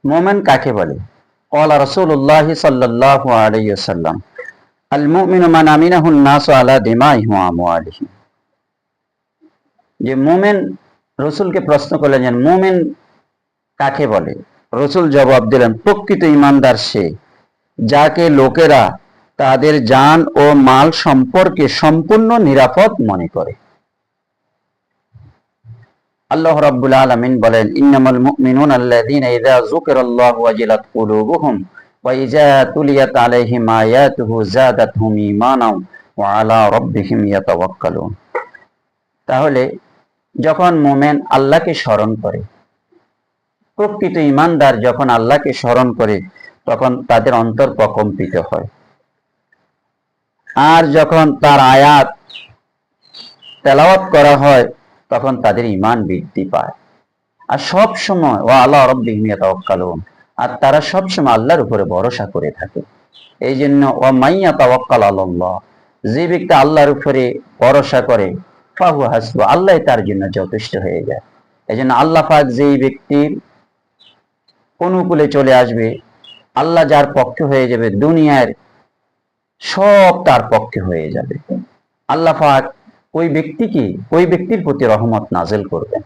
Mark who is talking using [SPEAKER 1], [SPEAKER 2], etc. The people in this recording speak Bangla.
[SPEAKER 1] মোমেন কাকে বলে? ক্বালা রাসূলুল্লাহ সাল্লাল্লাহু আলাইহি ওয়াসাল্লাম, আল মুমিনু মান আমিনাহুন নাসু আলা দিমাইহিম ওয়া আমওয়ালিহিম। যে মোমেন, রসুলকে প্রশ্ন করলেন যে মোমেন কাকে বলে? রসুল জবাব দিলেন, প্রকৃত ইমানদার সে যাকে লোকেরা তাদের জান ও মাল সম্পর্কে সম্পূর্ণ নিরাপদ মনে করে। আল্লাহ রাব্বুল আলামিন বলেন, ইন্নামাল মুমিনুনা আল্লাযীনা ইযা যুকিরাল্লাহু ওয়াজিলাত কুলুবুহুম ওয়া ইযা তুলিয়াত আলাইহিম আয়াতুহু যাদাতহুম ঈমানাও ওয়া আলা রাব্বিহিম ইয়াতাওয়াক্কালুন। তাহলে যখন মুমিন আল্লাহকে স্মরণ করে, প্রকৃত ইমানদার যখন আল্লাহকে স্মরণ করে, তখন তাদের অন্তর প্রকম্পিত হয়। আর যখন তার আয়াত তেলাওয়াত করা হয়, তখন তাদের ঈমান বৃদ্ধি পায়। আর সব সময় ওয়া আলা রাব্বিহিম ইয়াতাওয়াক্কালুন, আর তারা সব সময় আল্লাহর উপরে ভরসা করে থাকে। এই জন্য ওয়া মাইয়া তাওয়াক্কাল আলাল্লাহ, যে ব্যক্তি আল্লাহর উপরে ভরসা করে, ফাহু হাসবু, আল্লাহ তার জন্য যথেষ্ট হয়ে যায়। এই জন্য আল্লাহ পাক যেই ব্যক্তির অনুকূলে চলে আসবে, আল্লাহ যার পক্ষে হয়ে যাবে, দুনিয়ার সব তার পক্ষে হয়ে যাবে। আল্লাহ পাক ওই ব্যক্তির প্রতি রহমত নাযিল করবেন।